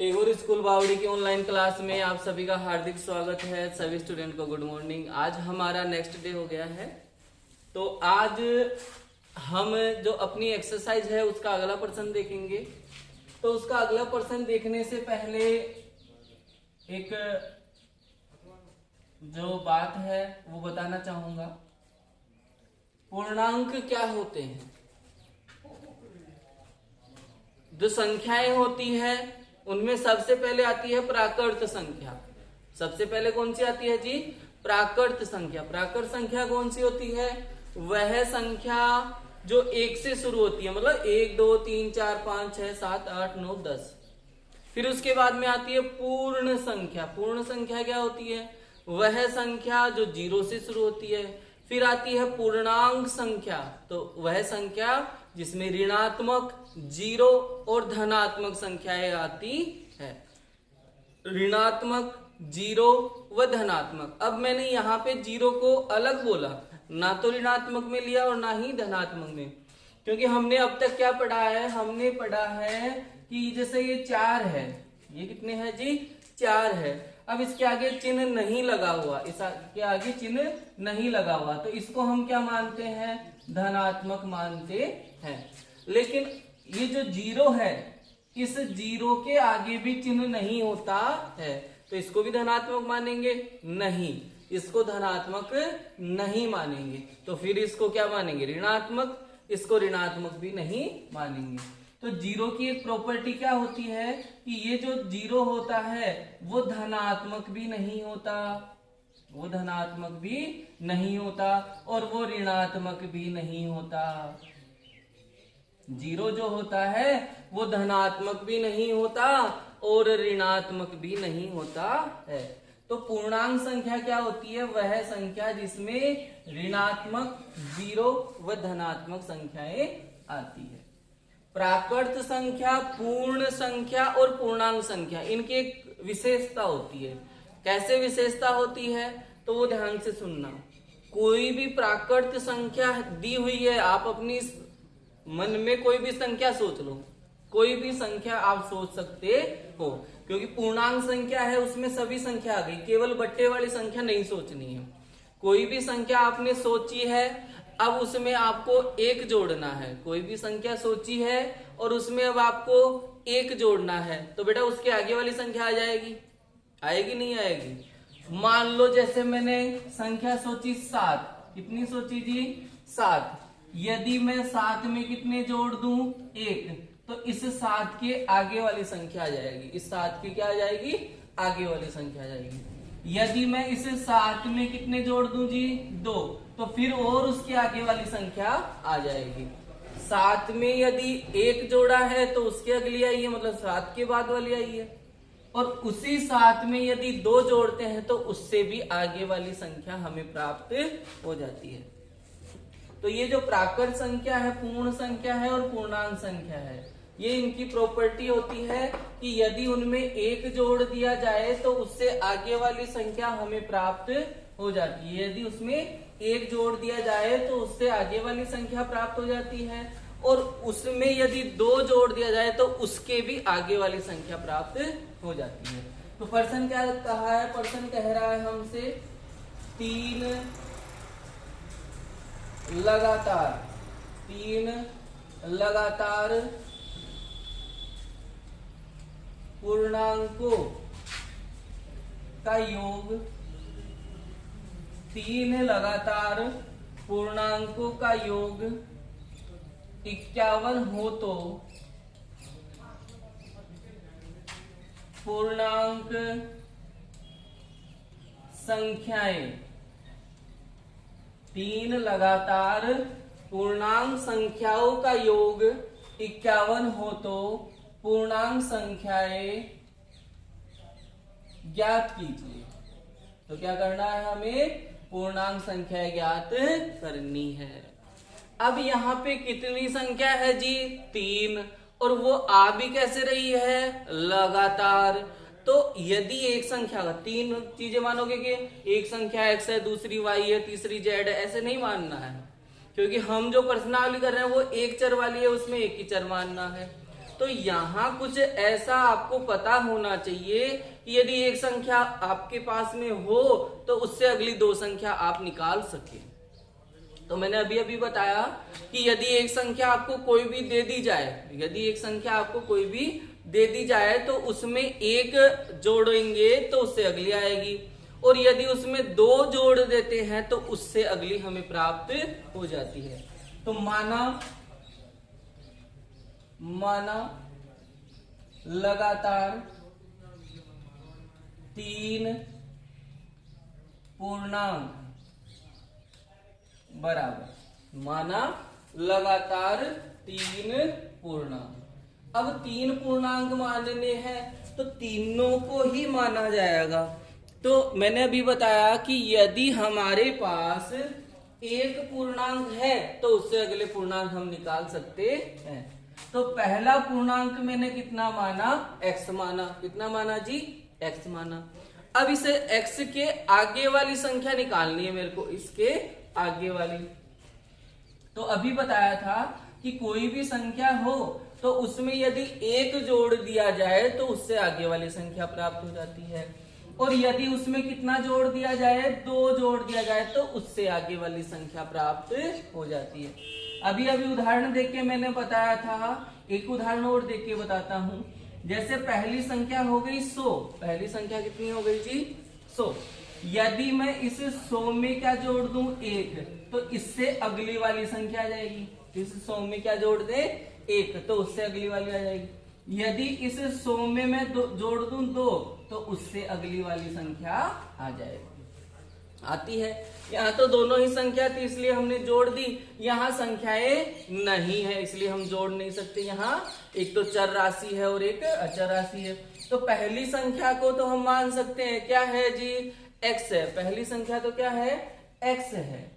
Tagore school बावड़ी की online class में आप सभी का हार्दिक स्वागत है। सभी स्टूडेंट को गुड मॉर्निंग। आज हमारा नेक्स्ट डे हो गया है, तो आज हम जो अपनी एक्सरसाइज है उसका अगला प्रश्न देखेंगे। तो उसका अगला प्रश्न देखने से पहले एक जो बात है वो बताना चाहूंगा। पूर्णांक क्या होते हैं? जो संख्याएं होती है उनमें सबसे पहले आती है प्राकृत संख्या। सबसे पहले कौन सी आती है जी? प्राकृत संख्या। प्राकृत संख्या कौन सी होती है? वह संख्या जो एक से शुरू होती है, मतलब 1 2 3 4 5 6 7 8 9 10। फिर उसके बाद में आती है पूर्ण संख्या। पूर्ण संख्या क्या होती है? वह संख्या जो 0 से शुरू होती है। फिर आती है पूर्णांक संख्या, तो वह संख्या जिसमें ऋणात्मक, 0 और धनात्मक संख्याएं आती है। ऋणात्मक, 0 व धनात्मक। अब मैंने यहाँ पे 0 को अलग बोला, ना तो ऋणात्मक में लिया और ना ही धनात्मक में, क्योंकि हमने अब तक क्या पढ़ा है? हमने पढ़ा है कि जैसे ये 4 है, ये कितने हैं जी? 4 है। अब इसके आगे चिन्ह नहीं लगा हुआ, इसके आगे चिन्ह नहीं लगा हुआ, तो इसको हम क्या मानते हैं? धनात्मक मानते हैं। लेकिन ये जो 0 है, इस 0 के आगे भी चिन्ह नहीं होता है, तो इसको भी धनात्मक मानेंगे? नहीं, इसको धनात्मक नहीं मानेंगे। तो फिर इसको क्या मानेंगे? ऋणात्मक। इसको ऋणात्मक भी नहीं मानेंगे। तो 0 की एक प्रॉपर्टी क्या होती है कि ये जो 0 होता है वो धनात्मक भी नहीं होता, वो धनात्मक भी नहीं होता और वो ऋणात्मक भी नहीं होता। 0 जो होता है वो धनात्मक भी नहीं होता और ऋणात्मक भी नहीं होता है। तो पूर्णांक संख्या क्या होती है? वह संख्या जिसमें ऋणात्मक, 0 व धनात्मक संख्याएं आती है। प्राकृत संख्या, पूर्ण संख्या और पूर्णांक संख्या, इनकी एक विशेषता होती है। कैसे विशेषता होती है? तो वो ध्यान से सुनना। कोई भी प्राकृत संख्या दी हुई है, आप अपनी मन में कोई भी संख्या सोच लो, कोई भी संख्या आप सोच सकते हो, क्योंकि पूर्णांक संख्या है उसमें सभी संख्या आ गई, केवल बट्टे वाली संख्या नहीं सोचनी है। कोई भी संख्या आपने सोची है, अब उसमें आपको 1 जोड़ना है। कोई भी संख्या सोची है और उसमें अब आपको 1 जोड़ना है, तो बेटा उसके आगे वाली संख्या आ जाएगी? आएगी नहीं आएगी? मान लो जैसे मैंने संख्या सोची 7, कितनी सोची जी? 7। यदि मैं 7 में कितने जोड़ दूं? 1, तो इस 7 के आगे वाली संख्या आ जाएगी। इस 7 की क्या आ जाएगी? आगे वाली संख्या आ जाएगी। यदि मैं इसे 7 में कितने जोड़ दूं जी? 2, तो फिर और उसके आगे वाली संख्या आ जाएगी। 7 में यदि 1 जोड़ा है तो उसके अगली आई है, मतलब 7 के बाद वाली आई है। और उसी 7 में यदि 2 जोड़ते हैं तो उससे भी आगे वाली संख्या हमें प्राप्त हो जाती है। तो ये जो प्राकृत संख्या है, पूर्ण संख्या है और पूर्णांक संख्या है, ये इनकी प्रॉपर्टी होती है कि यदि उनमें 1 जोड़ दिया जाए तो उससे आगे वाली संख्या हमें प्राप्त हो जाती है। यदि उसमें 1 जोड़ दिया जाए तो उससे आगे वाली संख्या प्राप्त हो जाती है, और उसमें यदि 2 जोड़ दिया जाए तो उसके भी आगे वाली संख्या प्राप्त हो जाती है। तो प्रश्न क्या कहा है? प्रश्न कह रहा है हमसे 3 लगातार पूर्णांकों का योग, 3 लगातार पूर्णांकों का योग 51 हो तो पूर्णांक संख्याएं, 3 लगातार पूर्णांक संख्याओं का योग 51 हो तो पूर्णांक संख्याएं ज्ञात कीजिए। तो क्या करना है हमें? पूर्णांक संख्या ज्ञात करनी है। अब यहाँ पे कितनी संख्या है जी? 3, और वो आ भी कैसे रही है? लगातार। तो यदि एक संख्या का 3 चीजें मानोगे कि एक संख्या x है, दूसरी y है, तीसरी z है, ऐसे नहीं मानना है, क्योंकि हम जो प्रश्नावली कर रहे हैं वो एक चर वाली है, उसमें एक ही चर मानना है। तो यहाँ कुछ ऐसा आपको पता होना चाहिए कि यदि एक संख्या आपके पास में हो तो उससे अगली दो संख्या आप निकाल सके। तो मैंने अभी अभी बताया कि यदि एक संख्या आपको कोई भी दे दी जाए, यदि एक संख्या आपको कोई भी दे दी जाए तो उसमें एक जोड़ेंगे तो उससे अगली आएगी, और यदि उसमें दो जोड़ देते हैं तो उससे अगली हमें प्राप्त हो जाती है। तो माना लगातार 3 पूर्णांक बराबर, माना लगातार 3 पूर्णांक। अब 3 पूर्णांक मानने हैं तो तीनों को ही माना जाएगा। तो मैंने अभी बताया कि यदि हमारे पास एक पूर्णांक है तो उससे अगले पूर्णांक हम निकाल सकते हैं। तो पहला पूर्णांक मैंने कितना माना, x माना। कितना माना जी, x माना। अब इसे x के आगे वाली संख्या निकालनी है मेरे को, इसके आगे वाली। तो अभी बताया था कि कोई भी संख्या हो तो उसमें यदि एक जोड़ दिया जाए तो उससे आगे वाली संख्या प्राप्त हो जाती है, और यदि उसमें कितना जोड़ दिया जाए, 2 जोड़ दिया जाए तो उससे आगे वाली संख्या प्राप्त हो जाती है। अभी उदाहरण देख के मैंने बताया था, एक उदाहरण और देख के बताता हूं। जैसे पहली संख्या हो गई 100। पहली संख्या कितनी हो गई जी, 100। यदि मैं इस 100 में क्या जोड़ दूं, 1, तो इससे अगली वाली संख्या आ जाएगी। इस 100 में क्या जोड़ दे, 1, तो उससे अगली वाली आ जाएगी। यदि इस 100 में मैं जोड़ दूं 2, तो उससे अगली वाली संख्या आ जाएगी, आती है। यहाँ तो दोनों ही संख्या थी इसलिए हमने जोड़ दी, यहाँ संख्याएं नहीं है इसलिए हम जोड़ नहीं सकते। यहाँ एक तो चर राशि है और एक अचर राशि है। तो पहली संख्या को तो हम मान सकते हैं, क्या है जी, x है। पहली संख्या तो क्या है, x है।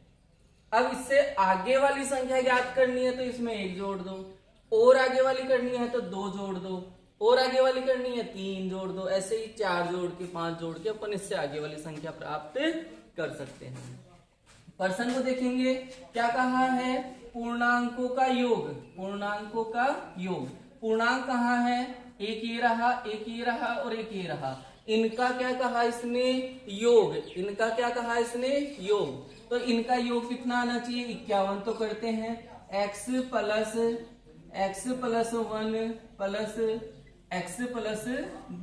अब इससे आगे वाली संख्या ज्ञात करनी है तो इसमें 1 जोड़ दो, और आगे वाली करनी है तो 2 जोड़ दो, और आगे वाली करनी है 3 जोड़ दो। ऐसे ही 4 जोड़ के 5 जोड़ के अपन इससे आगे वाली संख्या प्राप्त कर सकते हैं। प्रश्न को देखेंगे, क्या कहा है, पूर्णांकों का योग। पूर्णांकों का योग, पूर्णांक कहाँ है, एक ये रहा, एक ये रहा और एक ये रहा। इनका क्या कहा इसने, योग। इनका क्या कहा इसने, योग। तो इनका योग कितना आना चाहिए, 51 तो करते हैं। x plus 1 plus x plus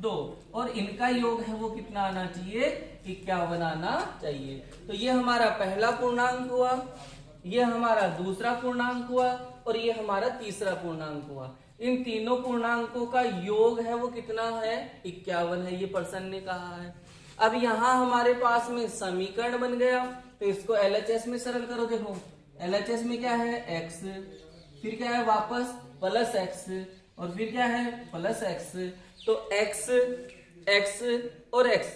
2, और इनका योग है वो कितना आना चाहिए, 51 आना चाहिए। तो ये हमारा पहला पूर्णांक हुआ, ये हमारा दूसरा पूर्णांक हुआ, और ये हमारा तीसरा पूर्णांक हुआ। इन तीनों पूर्णांकों का योग है वो कितना है, 51 है, ये प्रश्न ने कहा है। अब यहाँ हमारे पास में समीकरण बन गया, तो इसको LHS में सरल करो। देखो LHS में क्या है, x, फिर क्या है वापस प्लस x, और फिर क्या है प्लस x। तो x और x,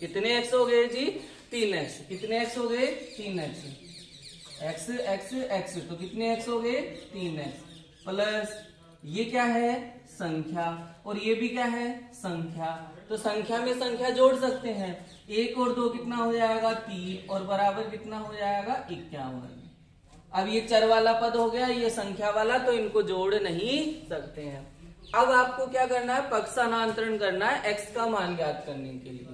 कितने x हो गए जी, 3x। कितने x हो गए, 3x। x, तो कितने x हो गए, 3x। प्लस ये क्या है, संख्या, और ये भी क्या है, संख्या। तो संख्या में संख्या जोड़ सकते हैं, 1 और 2 कितना हो जाएगा, 3, और बराबर कितना हो जाएगा, 51। अब ये चर वाला पद हो गया, ये संख्या वाला, तो इनको जोड़ नहीं सकते हैं। अब आपको क्या करना है, पक्ष स्थानांतरण करना है x का मान ज्ञात करने के लिए।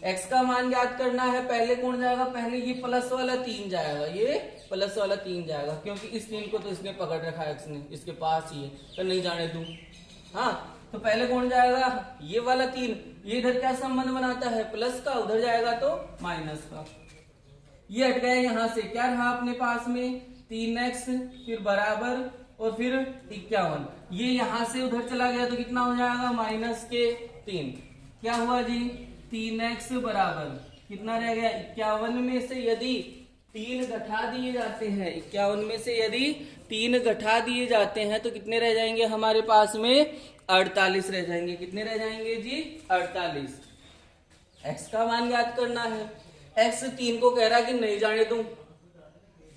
x का मान ज्ञात करना है, पहले कौन जाएगा, पहले ये प्लस वाला 3 जाएगा, ये प्लस वाला 3 जाएगा, क्योंकि इस 3 को तो इसने पकड़ रखा है, x ने, इसके पास ही है, तो नहीं जाने दूं। हाँ, तो पहले कौन जाएगा, ये वाला 3। ये इधर क्या संबंध बनाता है, प्लस का, उधर जाएगा तो माइनस का। ये हट गया, यहाँ से क्या रहा अपने पास में, 3x, फिर बराबर, और फिर 51। ये यहां से उधर चला गया तो कितना हो जाएगा, माइनस के 3। क्या हुआ जी, 3x बराबर कितना रह गया, 51 में से यदि 3 घटा दिए जाते हैं, 51 में से यदि 3 घटा दिए जाते हैं तो कितने रह जाएंगे हमारे पास में, 48 रह जाएंगे। कितने रह जाएंगे जी, 48। x का मान ज्ञात करना है। x 3 को कह रहा है कि नहीं जाने दूं,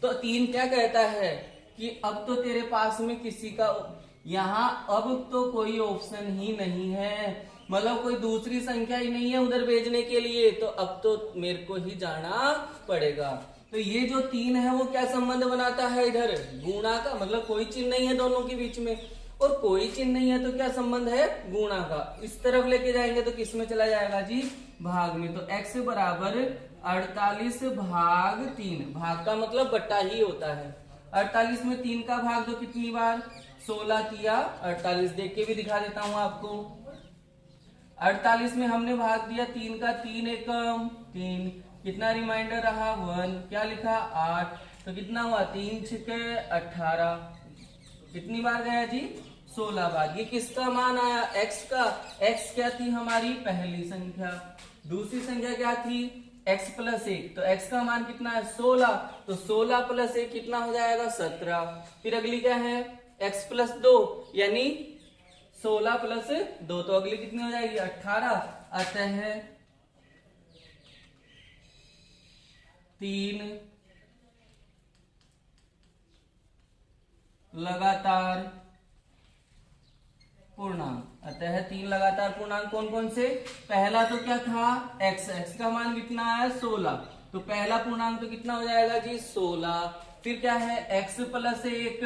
तो 3 क्या कहता है कि अब तो तेरे पास में किसी का, यहाँ अब तो कोई ऑप्शन ही नहीं है, मतलब कोई दूसरी संख्या ही नहीं है उधर भेजने के लिए, तो अब तो मेरे को ही जाना पड़ेगा। तो ये जो 3 है वो क्या संबंध बनाता है, इधर गुणा का, मतलब कोई चिन्ह नहीं है दोनों के बीच में, और कोई चिन्ह नहीं है तो क्या संबंध है, गुणा का। इस तरफ लेके जाएंगे तो किस में चला जाएगा जी, भाग में। तो x बराबर 48 भाग 3, भाग का मतलब बट्टा ही होता है। 48 में 3 का भाग दो कितनी बार, 16 किया 48, देख के भी दिखा देता हूं आपको। 48 में हमने भाग दिया 3 का, 3 एकम 3, कितना रिमाइंडर रहा 1, क्या लिखा 8, तो कितना हुआ 3 छके 18, कितनी बार गया जी 16 बार। ये किसका मान आया, x का। x क्या थी हमारी पहली संख्या, दूसरी संख्या क्या थी x प्लस 1, तो x का मान कितना है 16, तो 16 प्लस 1 कितना हो जाएगा 17। फिर अगली क्या है x प्लस 2 यानी 16 प्लस 2, तो अगली कितनी हो जाएगी 18। अतः 3 लगातार पूर्णांक, अतः 3 लगातार पूर्णांक कौन कौन से, पहला तो क्या था x, x का मान कितना है 16, तो पहला पूर्णांक तो कितना हो जाएगा जी 16। फिर क्या है x प्लस 1,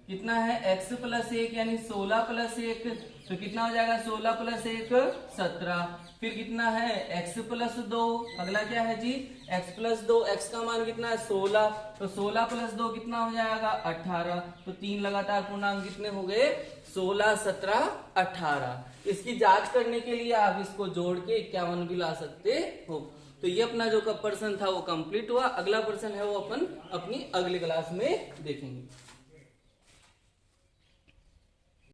कितना है x प्लस 1 यानी 16 प्लस 1, तो कितना हो जाएगा 16 प्लस 1 17। फिर कितना है x प्लस 2, अगला क्या है जी x प्लस 2, x का मान कितना है 16, तो 16 प्लस 2 कितना हो जाएगा 18। तो 3 लगातार पूर्णांक कितने हो गए 16 17 18। इसकी जांच करने के लिए आप इसको जोड़ के 51 भी ला सकते हो। तो ये अपना जो प्रश्न था वो कंप्लीट हुआ। अगला प्रश्न है वो अपन अपनी अगली क्लास में देखेंगे।